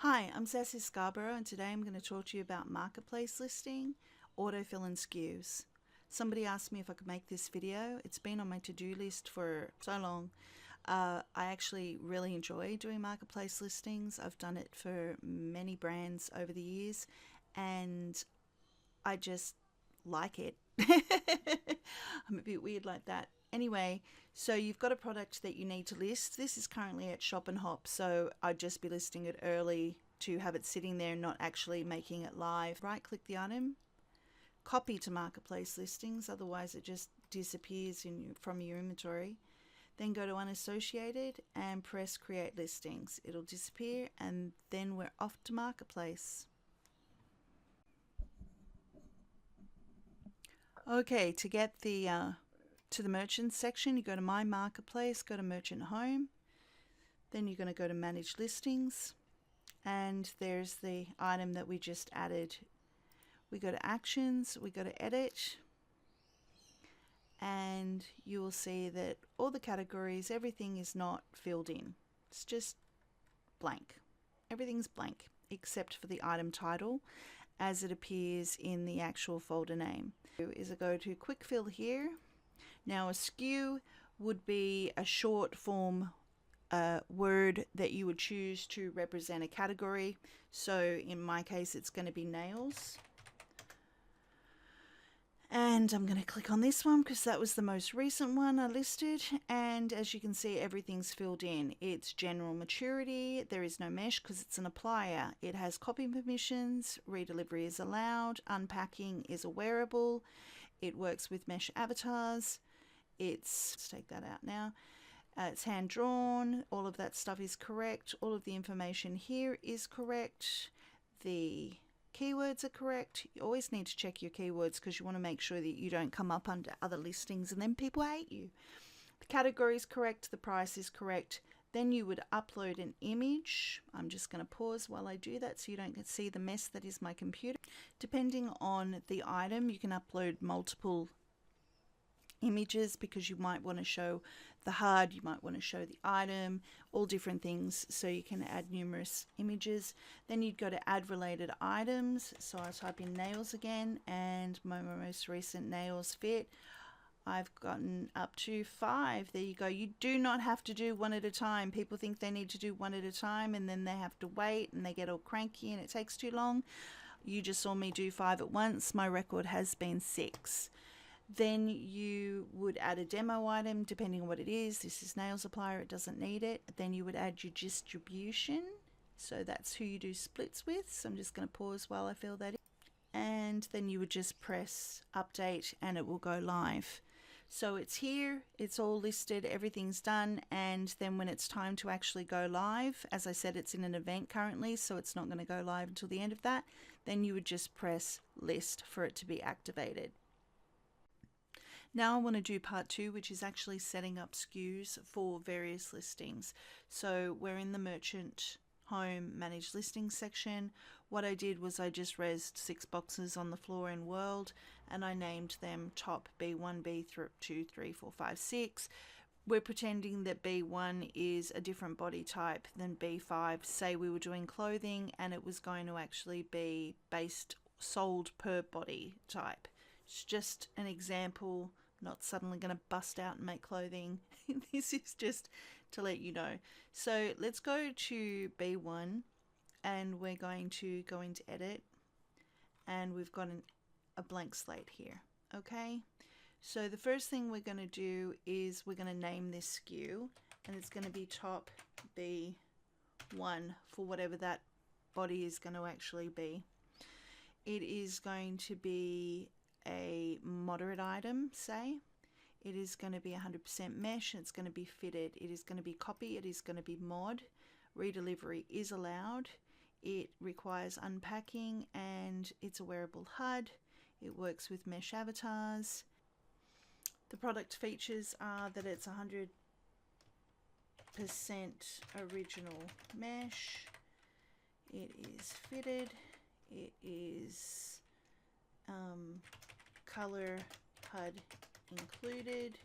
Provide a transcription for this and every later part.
Hi, I'm Sasy Scarborough, and today I'm going to talk to you about marketplace listing, autofill and SKUs. Somebody asked me if I could make this video. It's been on my to-do list for so long. I actually really enjoy doing marketplace listings. I've done it for many brands over the years, and I just like it. I'm a bit weird like that. Anyway, so you've got a product that you need to list. This is currently at Shop and Hop, so I'd just be listing it early to have it sitting there, not actually making it live. Right click the item, copy to marketplace listings, otherwise it just disappears from your inventory. Then go to unassociated and press create listings. It'll disappear, and then we're off to marketplace. Okay, to get to the merchant section, you go to my marketplace, go to merchant home, then you're going to go to manage listings, and there's the item that we just added. We go to actions, we go to edit, and you will see that all the categories, everything is not filled in. It's just blank. Everything's blank except for the item title as it appears in the actual folder name. Is I go to quick fill here. Now a SKU would be a short form word that you would choose to represent a category. So in my case it's going to be nails. And I'm going to click on this one because that was the most recent one I listed, and as you can see everything's filled in. It's general maturity, there is no mesh because it's an applier. It has copy permissions, redelivery is allowed, unpacking is a wearable, it works with mesh avatars. Let's take that out now. It's hand drawn, all of that stuff is correct, all of the information here is correct, the keywords are correct. You always need to check your keywords because you want to make sure that you don't come up under other listings and then people hate you. The category is correct, the price is correct. Then you would upload an image. I'm just going to pause while I do that so you don't see the mess that is my computer. Depending on the item, you can upload multiple images because you might want to show the HUD, you might want to show the item, all different things, so you can add numerous images. Then you'd go to add related items, so I'll type in nails again, and my most recent nails fit. I've gotten up to 5. There you go. You do not have to do one at a time. People think they need to do one at a time and then they have to wait and they get all cranky and it takes too long. You just saw me do 5 at once. My record has been 6. Then you would add a demo item depending on what it is. This is nail supplier, it doesn't need it. Then you would add your distribution, so that's who you do splits with. So I'm just going to pause while I fill that in, and then you would just press update and it will go live. So it's here, it's all listed, everything's done, and then when it's time to actually go live, as I said, it's in an event currently, so it's not going to go live until the end of that. Then you would just press list for it to be activated. Now I want to do part 2, which is actually setting up SKUs for various listings. So we're in the merchant home manage listings section. What I did was I just resed 6 boxes on the floor in world, and I named them top B1, B2, 3, 4, 5, 6. We're pretending that B1 is a different body type than B5. Say we were doing clothing and it was going to actually be sold per body type. It's just an example, not suddenly going to bust out and make clothing. This is just to let you know. So let's go to B1 and we're going to go into edit, and we've got a blank slate here. Okay, so the first thing we're going to do is we're going to name this SKU, and it's going to be top B1 for whatever that body is going to actually be. It is going to be a moderate item, say. It is going to be 100% mesh, it's going to be fitted, it is going to be copy, it is going to be mod, redelivery is allowed, it requires unpacking, and it's a wearable HUD, it works with mesh avatars. The product features are that it's 100% original mesh, it is fitted, it is color HUD included,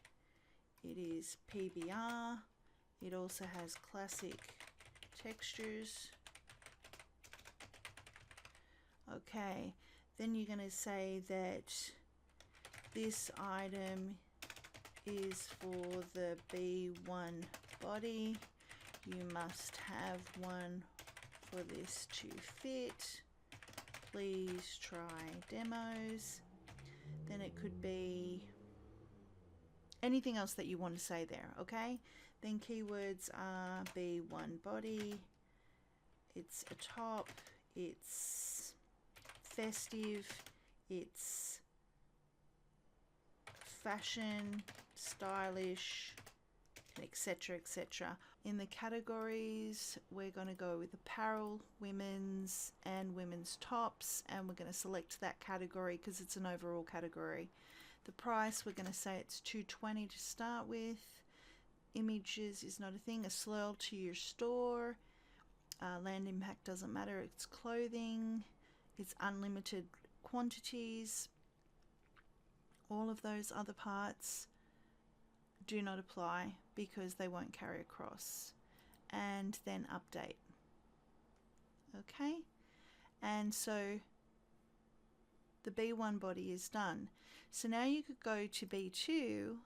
it is PBR, it also has classic textures, Okay, then you're going to say that this item is for the B1 body. You must have one for this to fit. Please try demos. Then it could be anything else that you want to say there, okay? Then keywords are B1 body, it's a top, it's festive, it's fashion, stylish, etc, etc. In the categories, we're going to go with apparel, women's and women's tops, and we're going to select that category because it's an overall category. The price, we're going to say it's $2.20 to start with. Images is not a thing. A SLURL to your store. Land impact doesn't matter. It's clothing. It's unlimited quantities. All of those other parts do not apply because they won't carry across. And then update. Okay? And so the B1 body is done. So now you could go to B2,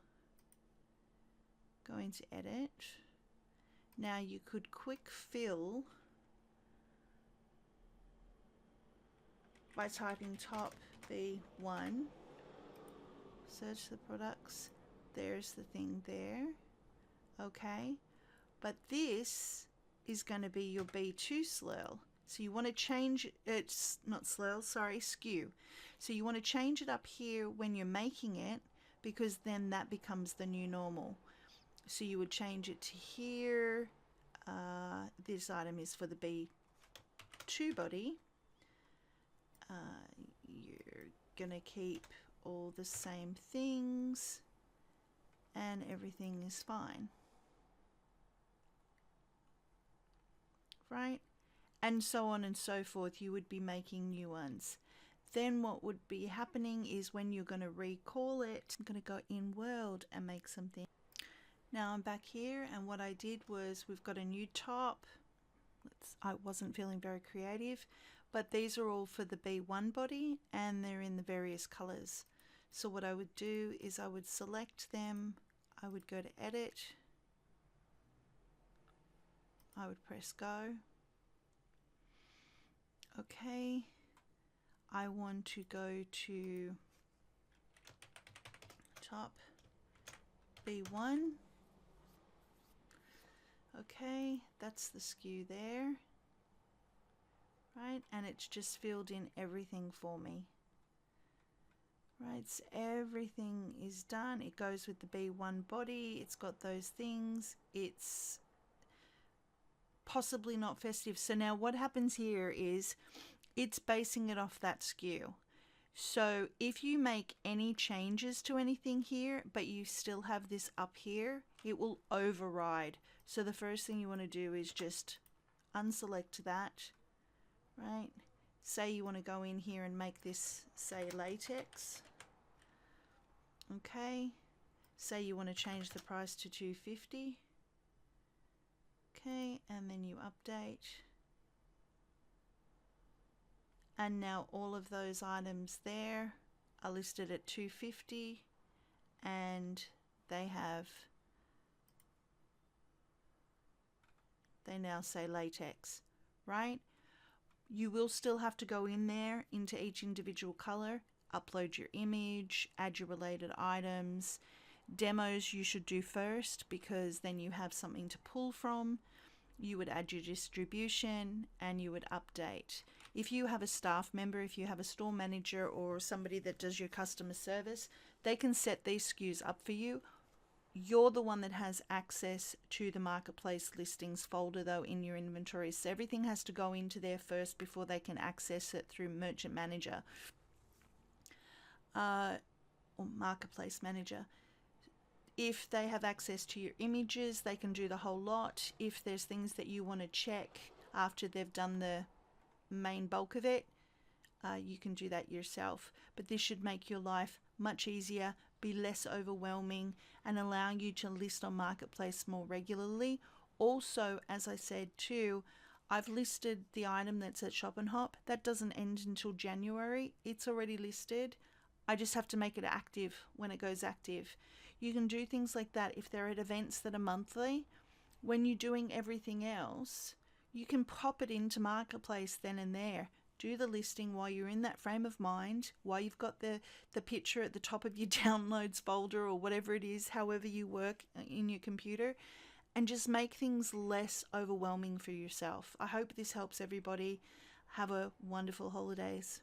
go into edit. Now you could quick fill by typing top B1, search the products, there's the thing there, okay, but this is going to be your B2 SLURL. So you want to change, it's not SLURL, sorry, SKU. So you want to change it up here when you're making it, because then that becomes the new normal. So you would change it to here. This item is for the B2 body. You're going to keep all the same things and everything is fine. Right? And so on and so forth. You would be making new ones. Then what would be happening is when you're going to recall it, I'm going to go in world and make something. Now I'm back here, and what I did was we've got a new top. I wasn't feeling very creative, but these are all for the B1 body and they're in the various colors. So what I would do is I would select them, I would go to edit, I would press go. Okay, I want to go to top B1. Okay, that's the SKU there, right? And it's just filled in everything for me, right? So everything is done. It goes with the B1 body. It's got those things. It's possibly not festive. So now what happens here is it's basing it off that SKU. So if you make any changes to anything here, but you still have this up here, it will override. So the first thing you want to do is just unselect that, right? Say you want to go in here and make this, say, latex. Okay. Say you want to change the price to $2.50. Okay, and then you update. And now all of those items there are listed at $2.50 and they now say latex, right? You will still have to go in there into each individual color, upload your image, add your related items. Demos you should do first because then you have something to pull from. You would add your distribution and you would update. If you have a staff member, if you have a store manager or somebody that does your customer service, they can set these SKUs up for you. You're the one that has access to the marketplace listings folder though in your inventory. So everything has to go into there first before they can access it through Merchant Manager or Marketplace Manager. If they have access to your images, they can do the whole lot. If there's things that you want to check after they've done the main bulk of it, you can do that yourself. But this should make your life much easier, be less overwhelming, and allow you to list on Marketplace more regularly. Also, as I said too, I've listed the item that's at Shop and Hop. That doesn't end until January. It's already listed. I just have to make it active when it goes active. You can do things like that if they're at events that are monthly. When you're doing everything else, you can pop it into Marketplace then and there. Do the listing while you're in that frame of mind, while you've got the picture at the top of your downloads folder or whatever it is, however you work in your computer, and just make things less overwhelming for yourself. I hope this helps everybody. Have a wonderful holidays.